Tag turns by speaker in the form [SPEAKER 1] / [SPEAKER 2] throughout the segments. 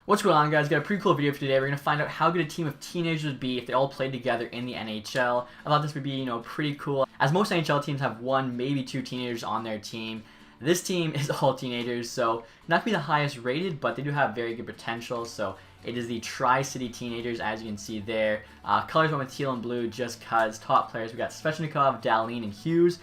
[SPEAKER 1] What's going on, guys? Got a pretty cool video for today. We're going to find out how good a team of teenagers would be if they all played together in the NHL. I thought this would be, pretty cool. As most NHL teams have one, maybe two teenagers on their team. This team is all teenagers, so not to be the highest rated, but they do have very good potential. So it is the Tri-City Teenagers, as you can see there. Colors went with teal and blue just because. Top players, we got Svechnikov, Dahlin, and Hughes.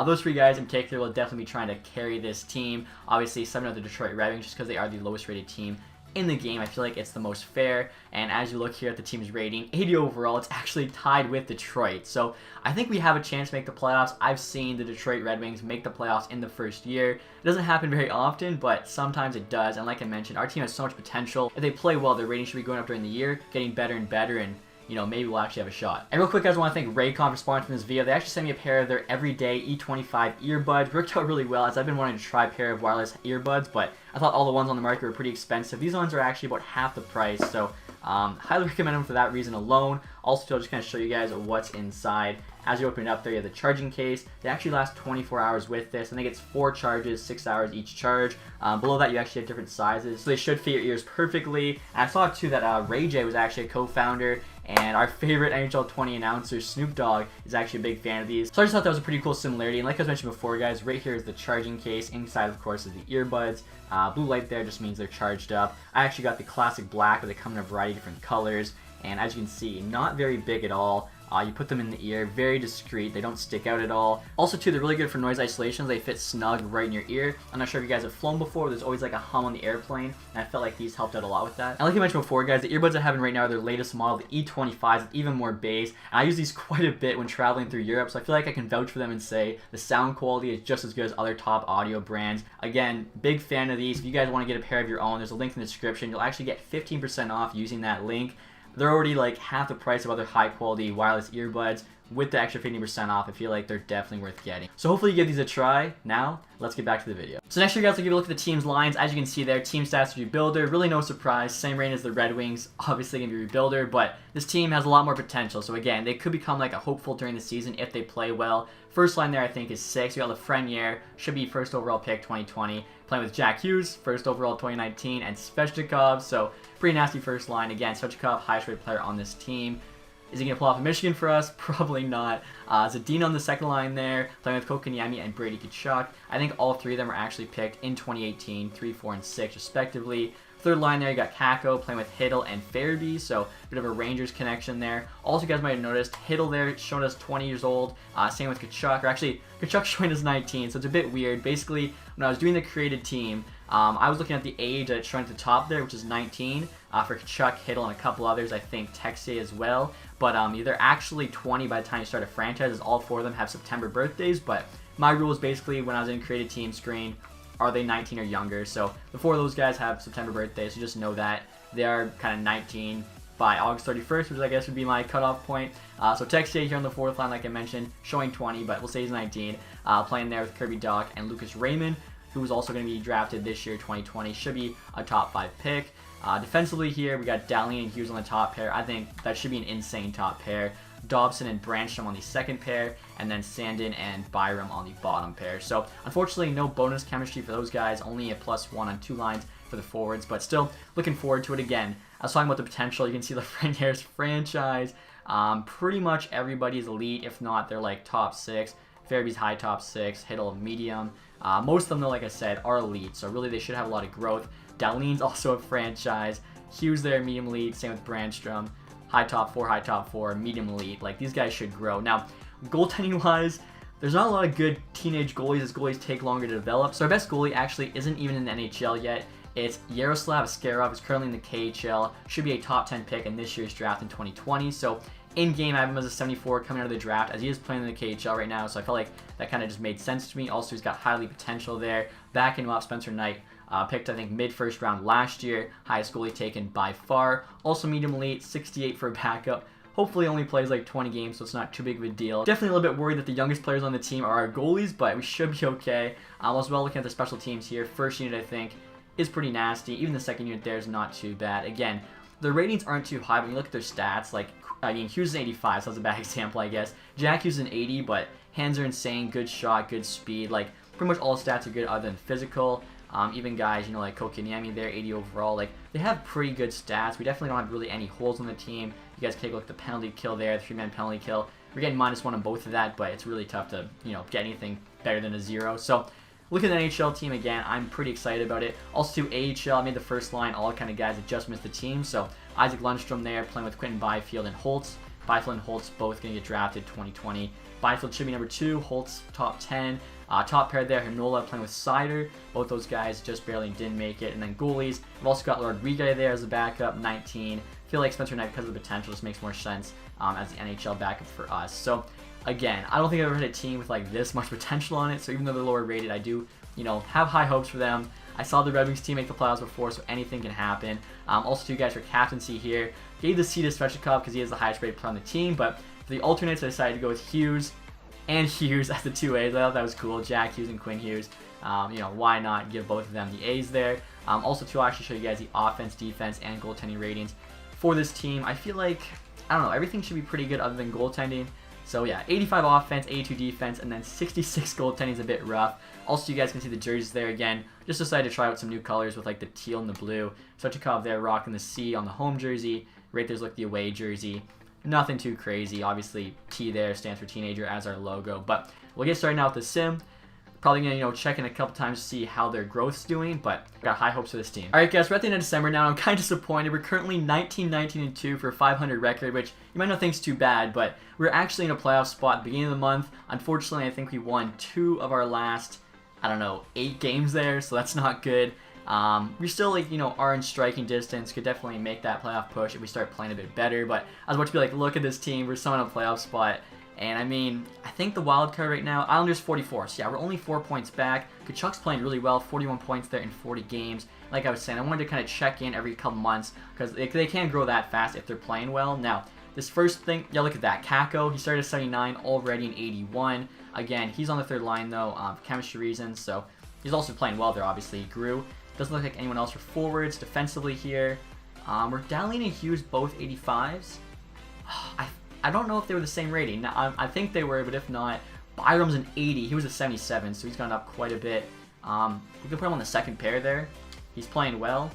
[SPEAKER 1] Those three guys in particular will definitely be trying to carry this team. Obviously, 7 of the Detroit Red Wings just because they are the lowest rated team in the game. I feel like it's the most fair, and as you look here at the team's rating, 80 overall, it's actually tied with Detroit. So I think we have a chance to make the playoffs. I've seen the Detroit Red Wings make the playoffs in the first year. It doesn't happen very often, but sometimes it does, and like I mentioned, our team has so much potential. If they play well, their rating should be going up during the year, getting better and better, and maybe we'll actually have a shot. And real quick, guys, I want to thank Raycon for sponsoring this video. They actually sent me a pair of their everyday E25 earbuds. Worked out really well, as I've been wanting to try a pair of wireless earbuds, but I thought all the ones on the market were pretty expensive. These ones are actually about half the price, so highly recommend them for that reason alone. Also, I'll just kind of show you guys what's inside. As you open it up there, you have the charging case. They actually last 24 hours with this. I think it's 4 charges, 6 hours each charge. Below that, you actually have different sizes, so they should fit your ears perfectly. And I saw too that Ray J was actually a co-founder, and our favorite NHL 20 announcer, Snoop Dogg, is actually a big fan of these. So I just thought that was a pretty cool similarity. And like I was mentioned before, guys, right here is the charging case. Inside, of course, is the earbuds. Blue light there just means they're charged up. I actually got the classic black, but they come in a variety of different colors. And as you can see, not very big at all. You put them in the ear, very discreet, they don't stick out at all. Also too, they're really good for noise isolation. They fit snug right in your ear. I'm not sure if you guys have flown before, there's always like a hum on the airplane, and I felt like these helped out a lot with that. And like I mentioned before, guys, the earbuds I have in right now are their latest model, the E25s, with even more bass. And I use these quite a bit when traveling through Europe, so I feel like I can vouch for them and say the sound quality is just as good as other top audio brands. Again, big fan of these. If you guys want to get a pair of your own, there's a link in the description. You'll actually get 15% off using that link. They're already like half the price of other high quality wireless earbuds. With the extra 15% off, I feel like they're definitely worth getting. So hopefully you give these a try. Now, let's get back to the video. So next year, guys, I'll give you a look at the team's lines. As you can see there, team stats rebuilder. Really no surprise. Same rating as the Red Wings. Obviously going to be rebuilder, but this team has a lot more potential. So again, they could become like a hopeful during the season if they play well. First line there, I think, is 6. We got Lafreniere, should be first overall pick 2020. Playing with Jack Hughes, first overall 2019, and Svechnikov. So pretty nasty first line. Again, Svechnikov, highest rated player on this team. Is he going to pull off in Michigan for us? Probably not. Zadina on the second line there, playing with Kotkaniemi and Brady Tkachuk. I think all three of them were actually picked in 2018, 3, 4, and 6 respectively. Third line there, you got Kakko playing with Hiddle and Farabee, so a bit of a Rangers connection there. Also, you guys might have noticed, Hiddle there showing us 20 years old. Same with Tkachuk, or actually, Tkachuk showing us 19, so it's a bit weird. Basically, when I was doing the created team, I was looking at the age that it's showing at the top there, which is 19, for Tkachuk, Hiddle, and a couple others, I think TacTixHD as well. But they're actually 20 by the time you start a franchise, as all 4 of them have September birthdays. But my rule is basically, when I was in created team screen, are they 19 or younger? So the 4 of those guys have September birthdays, so just know that they are kind of 19 by August 31st, which I guess would be my cutoff point. So TacTixHD here on the 4th line, like I mentioned, showing 20, but we'll say he's 19. Playing there with Kirby Dach and Lucas Raymond, who is also going to be drafted this year, 2020. Should be a top 5 pick. Defensively here, we got Dahlin and Hughes on the top pair. I think that should be an insane top pair. Dobson and Branstrom on the second pair, and then Sandin and Byram on the bottom pair. So unfortunately, no bonus chemistry for those guys, only a +1 on 2 lines for the forwards, but still looking forward to it. Again, I was talking about the potential. You can see Lafreniere's franchise. Pretty much everybody's elite, if not they're like top 6. Farabee's high top 6, Hiddle medium. Most of them, though, like I said, are elite, so really they should have a lot of growth. Dahlin's also a franchise. Hughes there, medium elite. Same with Brandstrom. High top 4, medium elite. Like, these guys should grow. Now, goaltending-wise, there's not a lot of good teenage goalies as goalies take longer to develop. So our best goalie actually isn't even in the NHL yet. It's Yaroslav Askarov, who's currently in the KHL. Should be a top 10 pick in this year's draft in 2020. So in-game, I have him as a 74 coming out of the draft, as he is playing in the KHL right now, so I felt like that kind of just made sense to me. Also, he's got highly potential there. Backing him up, Spencer Knight, picked, I think, mid-first round last year. Highest goalie taken by far. Also medium elite, 68 for a backup. Hopefully only plays like 20 games, so it's not too big of a deal. Definitely a little bit worried that the youngest players on the team are our goalies, but we should be okay. As well, looking at the special teams here, first unit, I think, is pretty nasty. Even the second unit there is not too bad. Again, the ratings aren't too high, but when you look at their stats, like, Hughes is an 85, so that's a bad example, I guess. Jack Hughes is an 80, but hands are insane, good shot, good speed. Like, pretty much all stats are good other than physical. Even guys, like Kokiniemi there, 80 overall. Like, they have pretty good stats. We definitely don't have really any holes on the team. You guys can take a look at the penalty kill there, the 3-man penalty kill. We're getting -1 on both of that, but it's really tough to, get anything better than a 0. So, look at the NHL team again. I'm pretty excited about it. Also, AHL, I made the first line, all kind of guys that just missed the team. So, Isaac Lundstrom there, playing with Quentin Byfield and Holtz. Byfield and Holtz both going to get drafted 2020. Byfield should be number 2, Holtz top 10. Top pair there, Hernola playing with Sider. Both those guys just barely didn't make it. And then goalies, we've also got Rodriguez there as a backup, 19. I feel like Spencer Knight, because of the potential, just makes more sense as the NHL backup for us. So, again, I don't think I've ever had a team with like this much potential on it. So even though they're lower rated, I do, have high hopes for them. I saw the Red Wings team make the playoffs before, so anything can happen. Also, you guys for captaincy here, gave the C to Svechnikov because he is the highest rated player on the team. But for the alternates, I decided to go with Hughes and Hughes as the 2 A's. I thought that was cool. Jack Hughes and Quinn Hughes. Why not give both of them the A's there? Also, to actually show you guys the offense, defense, and goaltending ratings for this team. I feel like, I don't know, everything should be pretty good other than goaltending. So yeah, 85 offense, 82 defense, and then 66 goaltending is a bit rough. Also, you guys can see the jerseys there again. Just decided to try out some new colors with like the teal and the blue. Svechnikov there rocking the C on the home jersey. Right there's like the away jersey. Nothing too crazy. Obviously, T there stands for teenager as our logo. But we'll get started now with the sim. Probably gonna, check in a couple times to see how their growth's doing, but got high hopes for this team. Alright guys, we're at the end of December now. I'm kind of disappointed. We're currently 19-19-2 for a 500 record, which you might not think's too bad, but we're actually in a playoff spot at the beginning of the month. Unfortunately, I think we won 2 of our last, 8 games there, so that's not good. We still, are in striking distance. Could definitely make that playoff push if we start playing a bit better, but I was about to be like, look at this team. We're still in a playoff spot. And I think the wild card right now, Islanders 44. So yeah, we're only 4 points back. Kachuk's playing really well, 41 points there in 40 games. Like I was saying, I wanted to kind of check in every couple months because they can grow that fast if they're playing well. Now, this first thing, yeah, look at that. Kako, he started at 79, already in 81. Again, he's on the 3rd line though, for chemistry reasons. So he's also playing well there, obviously. He grew. Doesn't look like anyone else for forwards. Defensively here, we're Dallin and Hughes both 85s. I don't know if they were the same rating. Now, I think they were, but if not, Byram's an 80. He was a 77, so he's gone up quite a bit. We can put him on the 2nd pair there. He's playing well.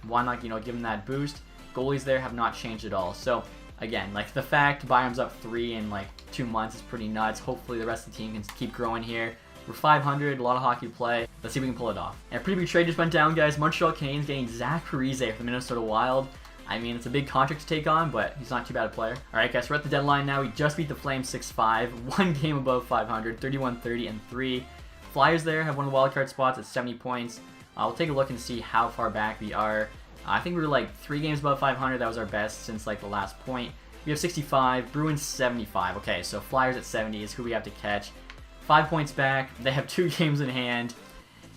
[SPEAKER 1] Why not, give him that boost? Goalies there have not changed at all. So, again, like the fact Byram's up 3 in 2 months is pretty nuts. Hopefully the rest of the team can keep growing here. We're 500, a lot of hockey to play. Let's see if we can pull it off. And a pretty big trade just went down, guys. Montreal Canadiens getting Zach Parise from the Minnesota Wild. It's a big contract to take on, but he's not too bad a player. Alright guys, we're at the deadline now. We just beat the Flames 6-5, 1 game above 500, 31-30 and 3. Flyers there have one of the wildcard spots at 70 points. We'll take a look and see how far back we are. I think we were 3 games above 500. That was our best since the last point. We have 65, Bruins 75. Okay, so Flyers at 70 is who we have to catch. 5 points back. They have 2 games in hand.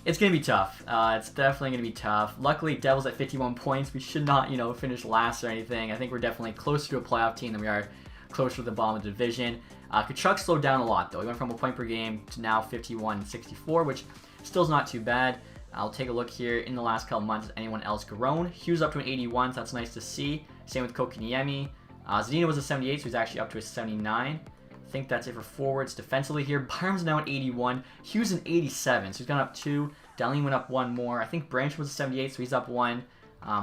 [SPEAKER 1] It's going to be tough. It's definitely going to be tough. Luckily, Devils at 51 points. We should not, finish last or anything. I think we're definitely closer to a playoff team than we are closer to the bottom of the division. Kachuk slowed down a lot, though. He went from a point per game to now 51 and 64, which still is not too bad. I'll take a look here in the last couple months. Has anyone else grown? Hughes up to an 81, so that's nice to see. Same with Kokiniemi. Zadina was a 78, so he's actually up to a 79. I think that's it for forwards. Defensively here, Byram's now at 81. Hughes an 87, so he's gone up 2. Dallin went up 1 more. I think Branch was a 78, so he's up 1.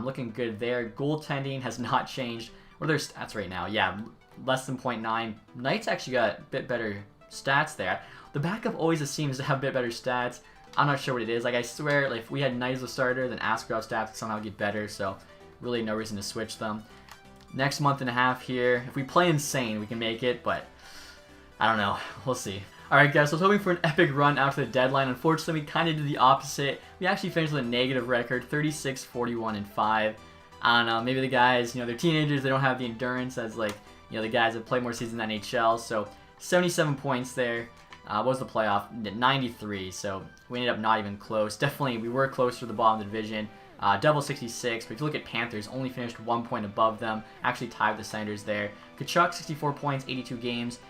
[SPEAKER 1] Looking good there. Goaltending has not changed. What are their stats right now? Yeah, less than 0.9. Knight's actually got a bit better stats there. The backup always seems to have a bit better stats. I'm not sure what it is. I swear, if we had Knight as a starter, then Askarov stats would somehow get better, so really no reason to switch them. Next month and a half here. If we play insane, we can make it, but I don't know. We'll see. Alright guys, so I was hoping for an epic run after the deadline. Unfortunately, we kind of did the opposite. We actually finished with a negative record, 36, 41, and 5. I don't know, maybe the guys, they're teenagers, they don't have the endurance as the guys that play more seasons in the NHL. So 77 points there. What was the playoff? 93, so we ended up not even close. Definitely, we were close to the bottom of the division. Devil 66, but if you look at Panthers, only finished 1 point above them. Actually tied the Senators there. Kachuk, 64 points, 82 games.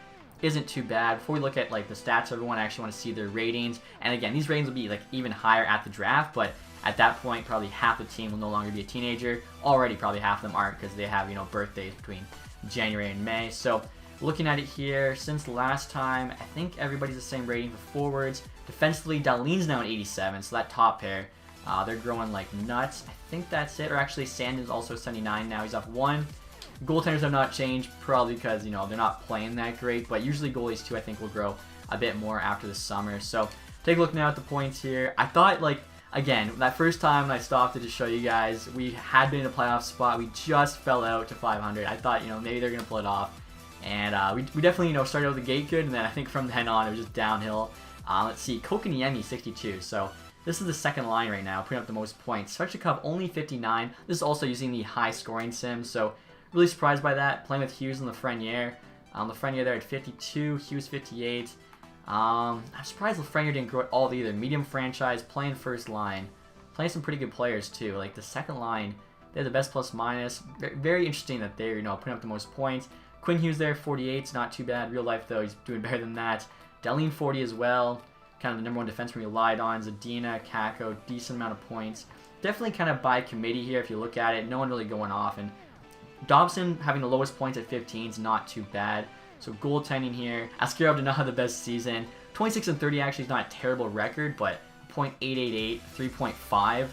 [SPEAKER 1] Isn't too bad. Before we look at the stats, everyone actually want to see their ratings. And again, these ratings will be even higher at the draft, but at that point, probably half the team will no longer be a teenager. Already, probably half of them aren't because they have birthdays between January and May. So looking at it here, since last time, I think everybody's the same rating for forwards. Defensively, Dallin's now an 87, so that top pair. They're growing like nuts. I think that's it. Or actually, Sandin's also 79 now. He's up 1. Goaltenders have not changed, probably because, you know, they're not playing that great. But usually goalies, too, I think will grow a bit more after the summer. So take a look now at the points here. I thought, like, again, that first time when I stopped it to show you guys, we had been in a playoff spot. We just fell out to 500. I thought, you know, maybe they're going to pull it off. And we definitely, you know, started out the gate good. And then I think from then on, it was just downhill. Let's see, Kokaniemi, 62. So this is the second line right now, putting up the most points. Svechnikov, only 59. This is also using the high scoring sim. So really surprised by that. Playing with Hughes and Lafreniere. Lafreniere there at 52. Hughes, 58. I'm surprised Lafreniere didn't grow at all either. Medium franchise, playing first line. Playing some pretty good players too. Like the second line, they have the best plus minus. Very interesting that they're, you know, putting up the most points. Quinn Hughes there, 48. It's not too bad. Real life though, he's doing better than that. Dahlin, 40 as well. Kind of the number one defenseman we relied on. Zadina, Kako, decent amount of points. Definitely kind of by committee here if you look at it. No one really going off. And Dobson having the lowest points at 15 is not too bad. So goaltending here. Askarov did not have the best season. 26 and 30 actually is not a terrible record, but .888, 3.5.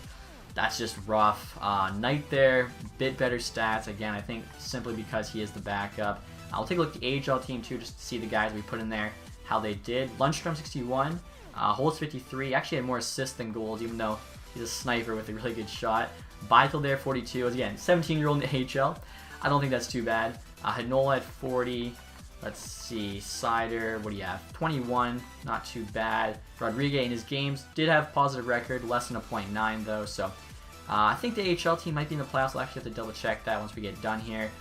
[SPEAKER 1] That's just rough. Knight there, bit better stats. Again, I think simply because he is the backup. I'll take a look at the AHL team too, just to see the guys we put in there, how they did. Lundstrom, 61. Holtz, 53. Actually had more assists than goals, even though he's a sniper with a really good shot. Beitel there, 42. Again, 17-year-old in the AHL. I don't think that's too bad. Hanola at 40. Let's see, Sider, what do you have? 21, not too bad. Rodriguez in his games did have positive record, less than a .9 though, so I think the AHL team might be in the playoffs. We'll actually have to double check that once we get done here.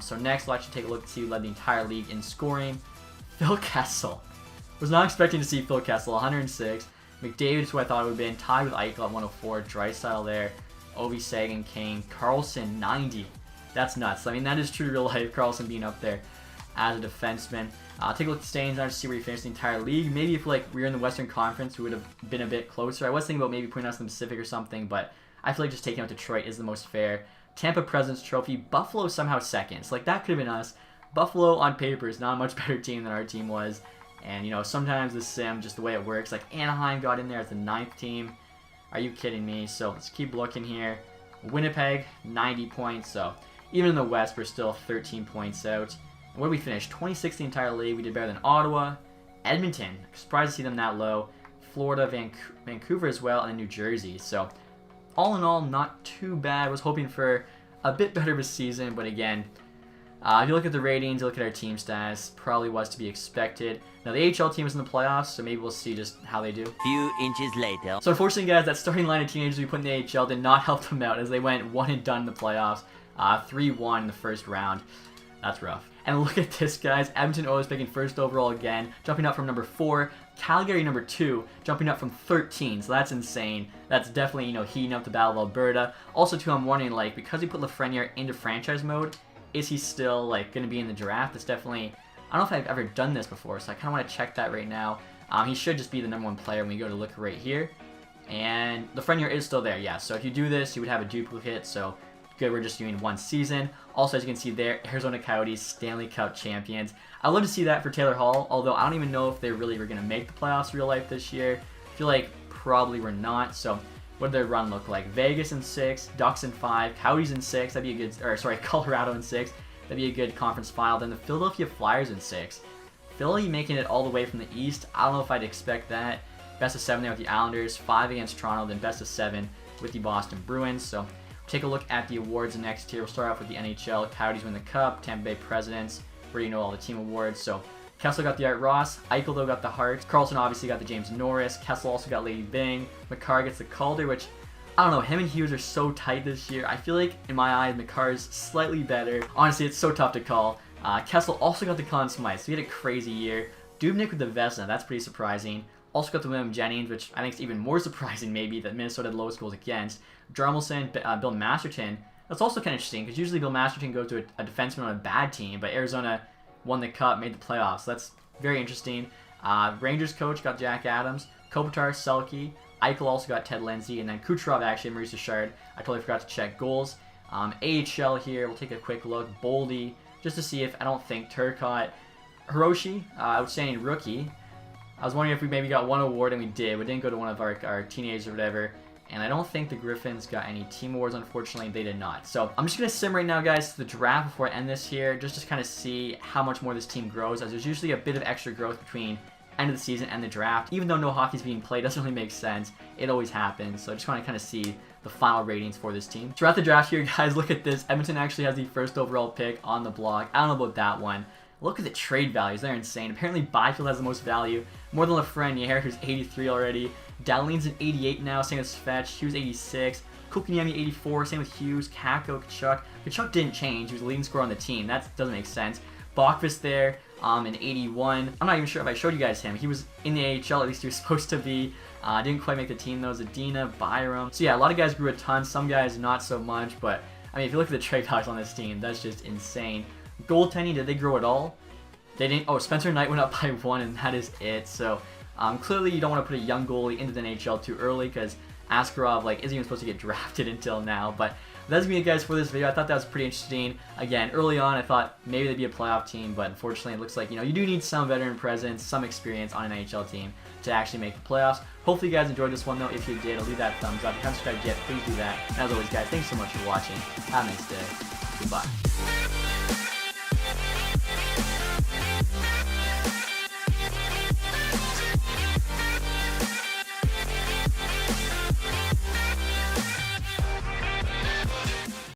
[SPEAKER 1] So next, we'll actually take a look to see who led the entire league in scoring. Phil Kessel. Was not expecting to see Phil Kessel, 106. McDavid is who I thought it would have been, tied with Eichel at 104. Draisaitl there, Ovi, Sagan, Kane, Carlson, 90. That's nuts. I mean, that is true real life, Carlson being up there as a defenseman. Take a look at Staines now to see where he finished the entire league. Maybe if like we were in the Western Conference, we would have been a bit closer. I was thinking about maybe putting us in the Pacific or something, but I feel like just taking out Detroit is the most fair. Tampa President's Trophy, Buffalo somehow second. So like that could have been us. Buffalo on paper is not a much better team than our team was. And you know, sometimes the sim, just the way it works, like Anaheim got in there as the 9th team. Are you kidding me? So let's keep looking here. Winnipeg, 90 points. So even in the West, we're still 13 points out. Where we finished? 26th the entire league. We did better than Ottawa. Edmonton. Surprised to see them that low. Florida, Vancouver as well, and New Jersey. So, all in all, not too bad. Was hoping for a bit better of a season, but again, if you look at the ratings, you look at our team stats, probably was to be expected. Now, the AHL team is in the playoffs, so maybe we'll see just how they do.
[SPEAKER 2] Few inches later.
[SPEAKER 1] So, unfortunately, guys, that starting line of teenagers we put in the AHL did not help them out as they went one and done in the playoffs. 3-1 in the first round. That's rough. And look at this, guys. Edmonton Oilers picking first overall again, jumping up from number 4. Calgary number 2, jumping up from 13. So that's insane. That's definitely, you know, heating up the Battle of Alberta. Also, too, I'm wondering, like, because we put Lafreniere into franchise mode, is he still, like, going to be in the draft? It's definitely... I don't know if I've ever done this before, so I kind of want to check that right now. He should just be the number 1 player when we go to look right here. And Lafreniere is still there, yeah. So if you do this, you would have a duplicate, so... good, we're just doing 1 season. Also, as you can see there, Arizona Coyotes Stanley Cup champions. I'd love to see that for Taylor Hall, although I don't even know if they really were going to make the playoffs real life this year. I feel like probably we're not. So what did their run look like? Vegas in 6, Ducks in 5, Coyotes in 6. That'd be a good, or sorry, Colorado in 6. That'd be a good conference final. Then the Philadelphia Flyers in 6. Philly making it all the way from the East. I don't know if I'd expect that. Best of 7 there with the Islanders, 5 against Toronto, then best of 7 with the Boston Bruins. So take a look at the awards next here. We'll start off with the NHL. Coyotes win the Cup. Tampa Bay Presidents. Where you know all the team awards. So Kessel got the Art Ross. Eichel though got the Hart. Carlson obviously got the James Norris. Kessel also got Lady Byng. McCarr gets the Calder, which I don't know. Him and Hughes are so tight this year. I feel like in my eyes McCarr's slightly better. Honestly, it's so tough to call. Kessel also got the Conn Smythe, so he had a crazy year. Dubnyk with the Vesna. That's pretty surprising. Also got the William Jennings, which I think is even more surprising maybe that Minnesota had the lowest goals against. Jarmelson, Bill Masterton. That's also kind of interesting because usually Bill Masterton goes to a defenseman on a bad team, but Arizona won the Cup, made the playoffs. So that's very interesting. Rangers coach got Jack Adams. Kopitar, Selke. Eichel also got Ted Lindsay. And then Kucherov actually, Maurice Richard. I totally forgot to check goals. AHL here, we'll take a quick look. Boldy, just to see if, I don't think Turcotte. Hiroshi, outstanding rookie. I was wondering if we maybe got one award, and we did. We didn't go to one of our teenagers or whatever. And I don't think the Griffins got any team awards, unfortunately. They did not. So I'm just going to sim right now, guys, to the draft before I end this here, just to kind of see how much more this team grows, as there's usually a bit of extra growth between end of the season and the draft. Even though no hockey's being played, doesn't really make sense. It always happens. So I just want to kind of see the final ratings for this team. Throughout the draft here, guys, look at this. Edmonton actually has the first overall pick on the block. I don't know about that one. Look at the trade values. They're insane. Apparently, Byfield has the most value. More than Lafreniere, who's 83 already. Dahlin's an 88 now, same as Fetch. Hughes 86. Kotkaniemi 84, same with Hughes. Kakko, Kachuk. Kachuk didn't change. He was the leading scorer on the team. That doesn't make sense. Bachvis there, an 81. I'm not even sure if I showed you guys him. He was in the AHL, at least he was supposed to be. Didn't quite make the team though. Zadina, Byram. So yeah, a lot of guys grew a ton. Some guys not so much. But I mean, if you look at the trade values on this team, that's just insane. Goaltending, did they grow at all? They didn't. Oh, Spencer Knight went up by 1, and that is it. So clearly, you don't want to put a young goalie into the NHL too early, because Askarov isn't even supposed to get drafted until now. But that's me, guys, for this video. I thought that was pretty interesting. Again, early on, I thought maybe they'd be a playoff team, but unfortunately, it looks like you do need some veteran presence, some experience on an NHL team to actually make the playoffs. Hopefully, you guys enjoyed this one, though. If you did, leave that thumbs up. If you haven't subscribed yet, please do that. And as always, guys, thanks so much for watching. Have a nice day. Goodbye.